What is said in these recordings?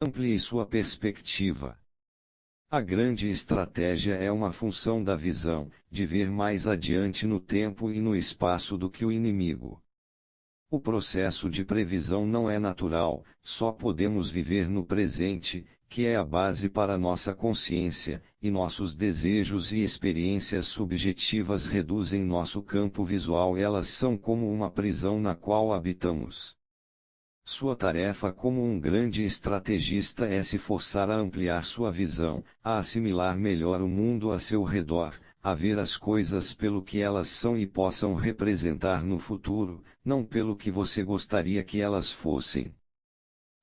Amplie sua perspectiva. A grande estratégia é uma função da visão, de ver mais adiante no tempo e no espaço do que o inimigo. O processo de previsão não é natural, só podemos viver no presente, que é a base para nossa consciência, e nossos desejos e experiências subjetivas reduzem nosso campo visual. Elas são como uma prisão na qual habitamos. Sua tarefa como um grande estrategista é se forçar a ampliar sua visão, a assimilar melhor o mundo a seu redor, a ver as coisas pelo que elas são e possam representar no futuro, não pelo que você gostaria que elas fossem.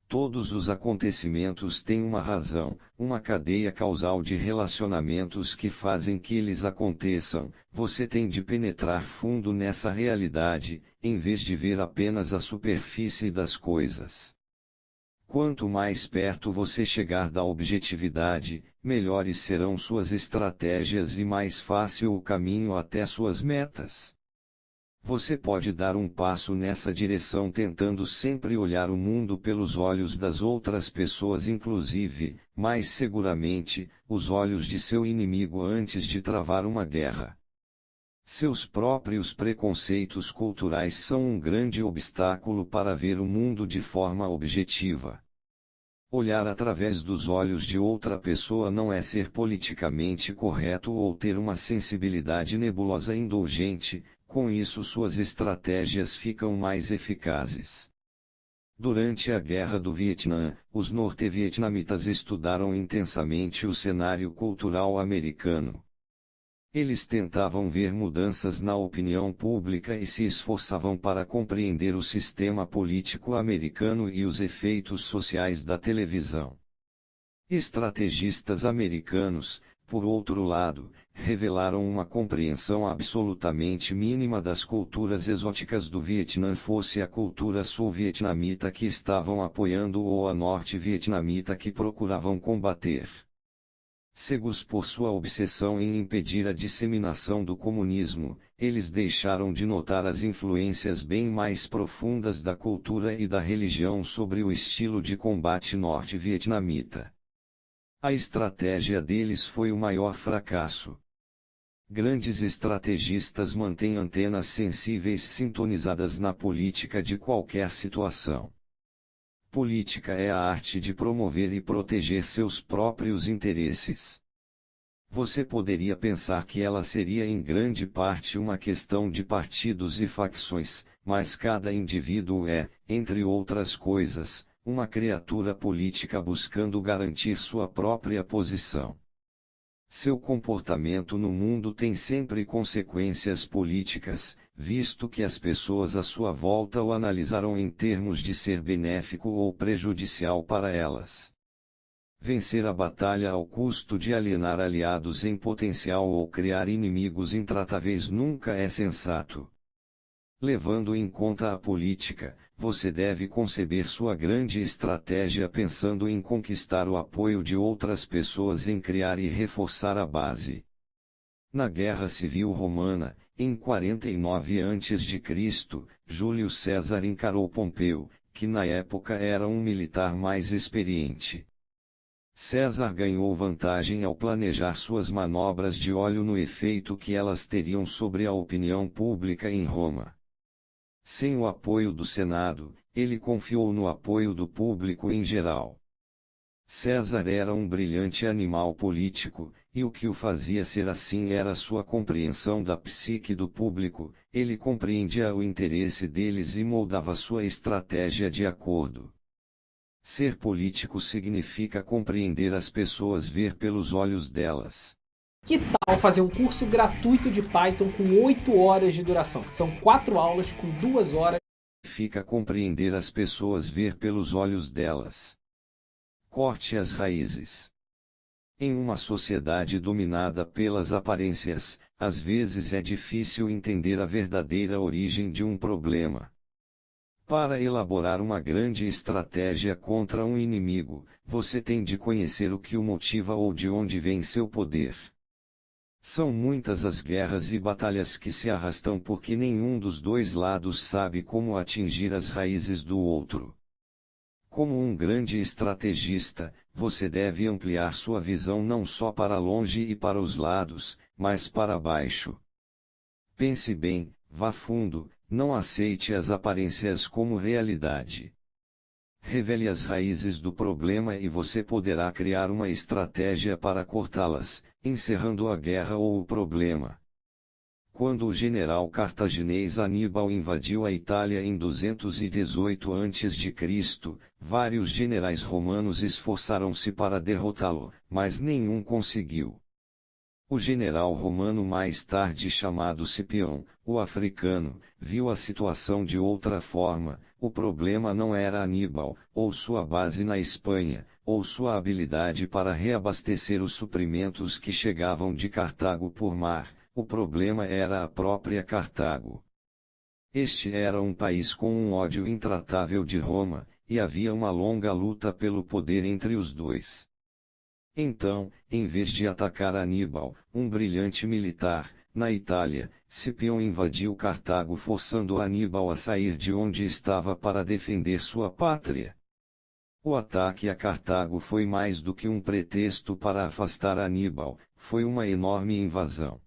Todos os acontecimentos têm uma razão, uma cadeia causal de relacionamentos que fazem que eles aconteçam. Você tem de penetrar fundo nessa realidade, em vez de ver apenas a superfície das coisas. Quanto mais perto você chegar da objetividade, melhores serão suas estratégias e mais fácil o caminho até suas metas. Você pode dar um passo nessa direção tentando sempre olhar o mundo pelos olhos das outras pessoas, inclusive, mais seguramente, os olhos de seu inimigo antes de travar uma guerra. Seus próprios preconceitos culturais são um grande obstáculo para ver o mundo de forma objetiva. Olhar através dos olhos de outra pessoa não é ser politicamente correto ou ter uma sensibilidade nebulosa indulgente. Com isso suas estratégias ficam mais eficazes. Durante a Guerra do Vietnã, os norte-vietnamitas estudaram intensamente o cenário cultural americano. Eles tentavam ver mudanças na opinião pública e se esforçavam para compreender o sistema político americano e os efeitos sociais da televisão. Estrategistas americanos, por outro lado, revelaram uma compreensão absolutamente mínima das culturas exóticas do Vietnã, fosse a cultura sul-vietnamita que estavam apoiando ou a norte-vietnamita que procuravam combater. Cegos por sua obsessão em impedir a disseminação do comunismo, eles deixaram de notar as influências bem mais profundas da cultura e da religião sobre o estilo de combate norte-vietnamita. A estratégia deles foi o maior fracasso. Grandes estrategistas mantêm antenas sensíveis sintonizadas na política de qualquer situação. Política é a arte de promover e proteger seus próprios interesses. Você poderia pensar que ela seria em grande parte uma questão de partidos e facções, mas cada indivíduo é, entre outras coisas, uma criatura política buscando garantir sua própria posição. Seu comportamento no mundo tem sempre consequências políticas, visto que as pessoas à sua volta o analisarão em termos de ser benéfico ou prejudicial para elas. Vencer a batalha ao custo de alienar aliados em potencial ou criar inimigos intratáveis nunca é sensato. Levando em conta a política, você deve conceber sua grande estratégia pensando em conquistar o apoio de outras pessoas, em criar e reforçar a base. Na Guerra Civil Romana, em 49 a.C., Júlio César encarou Pompeu, que na época era um militar mais experiente. César ganhou vantagem ao planejar suas manobras de olho no efeito que elas teriam sobre a opinião pública em Roma. Sem o apoio do Senado, ele confiou no apoio do público em geral. César era um brilhante animal político, e o que o fazia ser assim era sua compreensão da psique do público. Ele compreendia o interesse deles e moldava sua estratégia de acordo. Ser político significa compreender as pessoas, ver pelos olhos delas. Que tal fazer um curso gratuito de Python com 8 horas de duração? São 4 aulas com 2 horas. Significa compreender as pessoas, ver pelos olhos delas. Corte as raízes. Em uma sociedade dominada pelas aparências, às vezes é difícil entender a verdadeira origem de um problema. Para elaborar uma grande estratégia contra um inimigo, você tem de conhecer o que o motiva ou de onde vem seu poder. São muitas as guerras e batalhas que se arrastam porque nenhum dos dois lados sabe como atingir as raízes do outro. Como um grande estrategista, você deve ampliar sua visão não só para longe e para os lados, mas para baixo. Pense bem, vá fundo, não aceite as aparências como realidade. Revele as raízes do problema e você poderá criar uma estratégia para cortá-las, encerrando a guerra ou o problema. Quando o general cartaginês Aníbal invadiu a Itália em 218 a.C., vários generais romanos esforçaram-se para derrotá-lo, mas nenhum conseguiu. O general romano mais tarde chamado Cipião, o africano, viu a situação de outra forma. O problema não era Aníbal, ou sua base na Espanha, ou sua habilidade para reabastecer os suprimentos que chegavam de Cartago por mar. O problema era a própria Cartago. Este era um país com um ódio intratável de Roma, e havia uma longa luta pelo poder entre os dois. Então, em vez de atacar Aníbal, um brilhante militar, na Itália, Cipião invadiu Cartago forçando Aníbal a sair de onde estava para defender sua pátria. O ataque a Cartago foi mais do que um pretexto para afastar Aníbal, foi uma enorme invasão.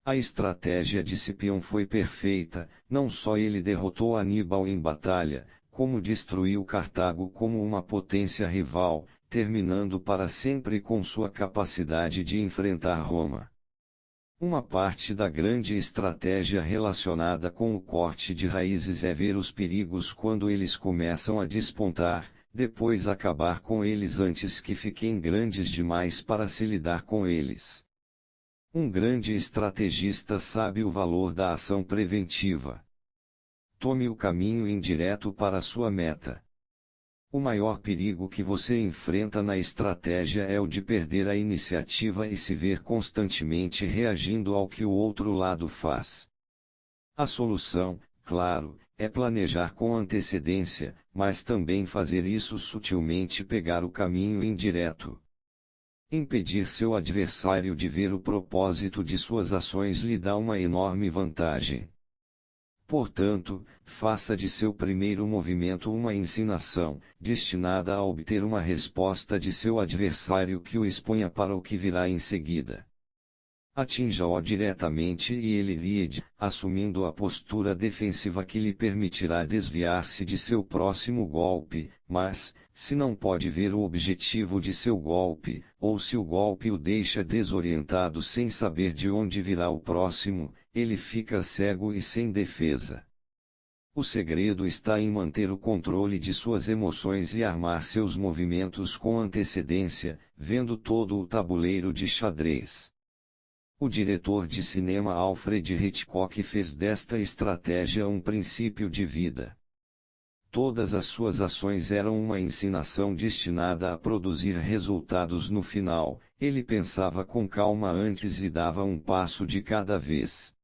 A estratégia de Cipião foi perfeita, não só ele derrotou Aníbal em batalha, como destruiu Cartago como uma potência rival, terminando para sempre com sua capacidade de enfrentar Roma. Uma parte da grande estratégia relacionada com o corte de raízes é ver os perigos quando eles começam a despontar, depois acabar com eles antes que fiquem grandes demais para se lidar com eles. Um grande estrategista sabe o valor da ação preventiva. Tome o caminho indireto para sua meta. O maior perigo que você enfrenta na estratégia é o de perder a iniciativa e se ver constantemente reagindo ao que o outro lado faz. A solução, claro, é planejar com antecedência, mas também fazer isso sutilmente, pegar o caminho indireto. Impedir seu adversário de ver o propósito de suas ações lhe dá uma enorme vantagem. Portanto, faça de seu primeiro movimento uma ensinação, destinada a obter uma resposta de seu adversário que o exponha para o que virá em seguida. Atinja-o diretamente e ele ride, assumindo a postura defensiva que lhe permitirá desviar-se de seu próximo golpe, mas, se não pode ver o objetivo de seu golpe, ou se o golpe o deixa desorientado sem saber de onde virá o próximo, ele fica cego e sem defesa. O segredo está em manter o controle de suas emoções e armar seus movimentos com antecedência, vendo todo o tabuleiro de xadrez. O diretor de cinema Alfred Hitchcock fez desta estratégia um princípio de vida. Todas as suas ações eram uma ensinação destinada a produzir resultados no final. Ele pensava com calma antes e dava um passo de cada vez.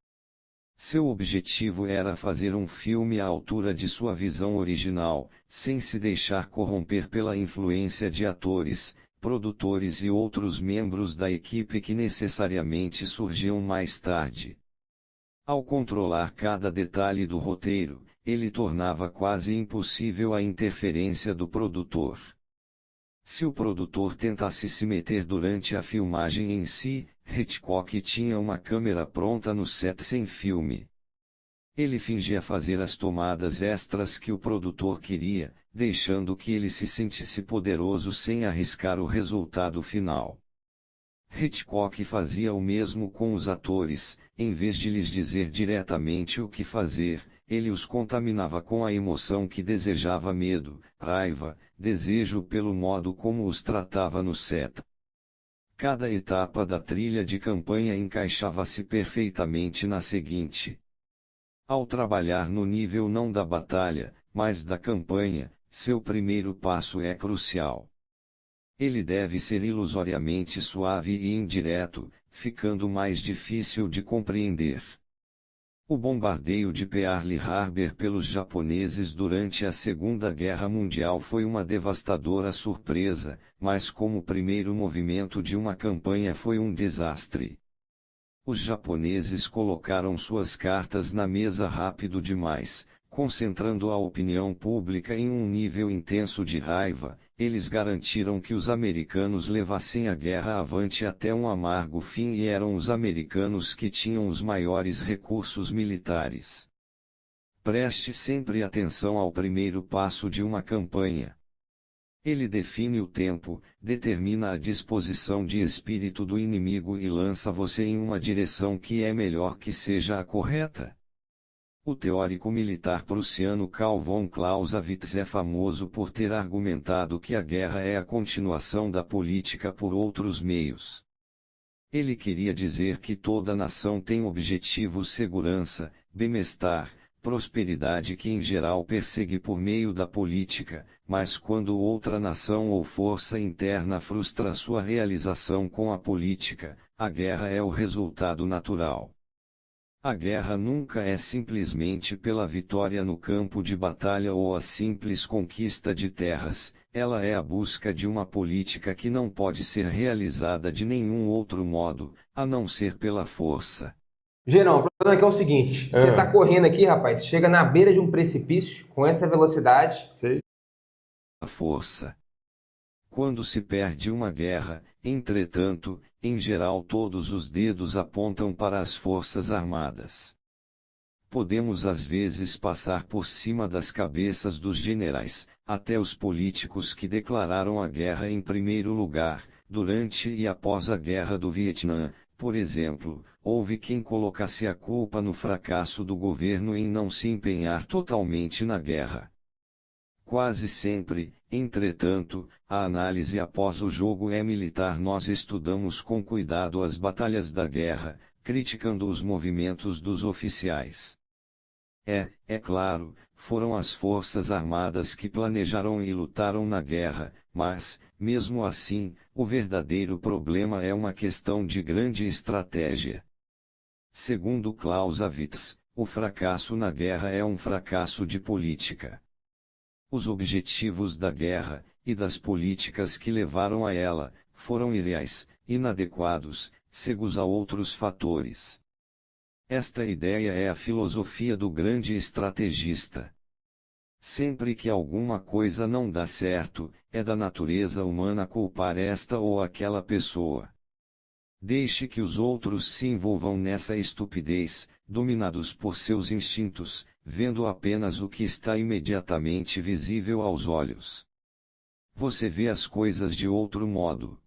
Seu objetivo era fazer um filme à altura de sua visão original, sem se deixar corromper pela influência de atores, produtores e outros membros da equipe que necessariamente surgiam mais tarde. Ao controlar cada detalhe do roteiro, ele tornava quase impossível a interferência do produtor. Se o produtor tentasse se meter durante a filmagem em si, Hitchcock tinha uma câmera pronta no set sem filme. Ele fingia fazer as tomadas extras que o produtor queria, deixando que ele se sentisse poderoso sem arriscar o resultado final. Hitchcock fazia o mesmo com os atores, em vez de lhes dizer diretamente o que fazer, ele os contaminava com a emoção que desejava: medo, raiva, desejo pelo modo como os tratava no set. Cada etapa da trilha de campanha encaixava-se perfeitamente na seguinte. Ao trabalhar no nível não da batalha, mas da campanha, seu primeiro passo é crucial. Ele deve ser ilusoriamente suave e indireto, ficando mais difícil de compreender. O bombardeio de Pearl Harbor pelos japoneses durante a Segunda Guerra Mundial foi uma devastadora surpresa, mas como primeiro movimento de uma campanha foi um desastre. Os japoneses colocaram suas cartas na mesa rápido demais, Concentrando a opinião pública em um nível intenso de raiva, eles garantiram que os americanos levassem a guerra avante até um amargo fim e eram os americanos que tinham os maiores recursos militares. Preste sempre atenção ao primeiro passo de uma campanha. Ele define o tempo, determina a disposição de espírito do inimigo e lança você em uma direção que é melhor que seja a correta. O teórico militar prussiano Karl von Clausewitz é famoso por ter argumentado que a guerra é a continuação da política por outros meios. Ele queria dizer que toda nação tem objetivos segurança, bem-estar, prosperidade que em geral persegue por meio da política, mas quando outra nação ou força interna frustra sua realização com a política, a guerra é o resultado natural. A guerra nunca é simplesmente pela vitória no campo de batalha ou a simples conquista de terras, ela é a busca de uma política que não pode ser realizada de nenhum outro modo, a não ser pela força. Gerão, o problema aqui é o seguinte, você tá correndo aqui, rapaz, chega na beira de um precipício, com essa velocidade... A força. Quando se perde uma guerra, entretanto, em geral todos os dedos apontam para as forças armadas. Podemos às vezes passar por cima das cabeças dos generais, até os políticos que declararam a guerra em primeiro lugar, durante e após a Guerra do Vietnã, por exemplo, houve quem colocasse a culpa no fracasso do governo em não se empenhar totalmente na guerra. Quase sempre, entretanto, a análise após o jogo é militar. Nós estudamos com cuidado as batalhas da guerra, criticando os movimentos dos oficiais. É claro, foram as forças armadas que planejaram e lutaram na guerra, mas, mesmo assim, o verdadeiro problema é uma questão de grande estratégia. Segundo Clausewitz, o fracasso na guerra é um fracasso de política. Os objetivos da guerra, e das políticas que levaram a ela, foram irreais, inadequados, cegos a outros fatores. Esta ideia é a filosofia do grande estrategista. Sempre que alguma coisa não dá certo, é da natureza humana culpar esta ou aquela pessoa. Deixe que os outros se envolvam nessa estupidez, dominados por seus instintos, vendo apenas o que está imediatamente visível aos olhos. Você vê as coisas de outro modo.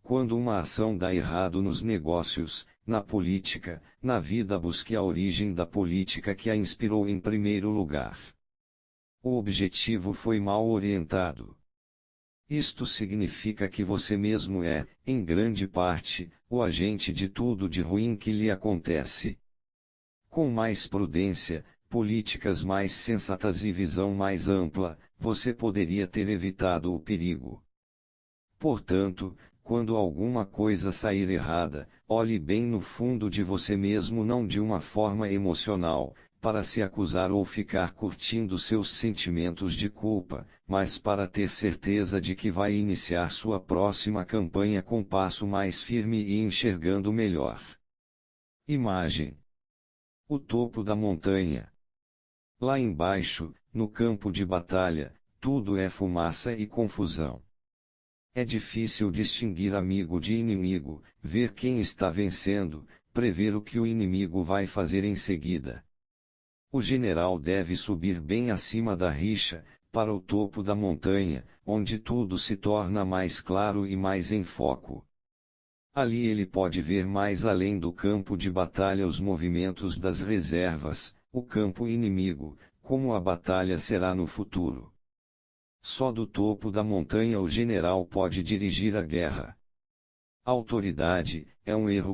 Quando uma ação dá errado nos negócios, na política, na vida, busque a origem da política que a inspirou em primeiro lugar. O objetivo foi mal orientado. Isto significa que você mesmo é, em grande parte, o agente de tudo de ruim que lhe acontece. Com mais prudência, políticas mais sensatas e visão mais ampla, você poderia ter evitado o perigo. Portanto, quando alguma coisa sair errada, olhe bem no fundo de você mesmo, não de uma forma emocional, para se acusar ou ficar curtindo seus sentimentos de culpa, mas para ter certeza de que vai iniciar sua próxima campanha com passo mais firme e enxergando melhor. Imagem: o topo da montanha. Lá embaixo, no campo de batalha, tudo é fumaça e confusão. É difícil distinguir amigo de inimigo, ver quem está vencendo, prever o que o inimigo vai fazer em seguida. O general deve subir bem acima da rixa, para o topo da montanha, onde tudo se torna mais claro e mais em foco. Ali ele pode ver mais além do campo de batalha os movimentos das reservas, o campo inimigo, como a batalha será no futuro. Só do topo da montanha o general pode dirigir a guerra. Autoridade é um erro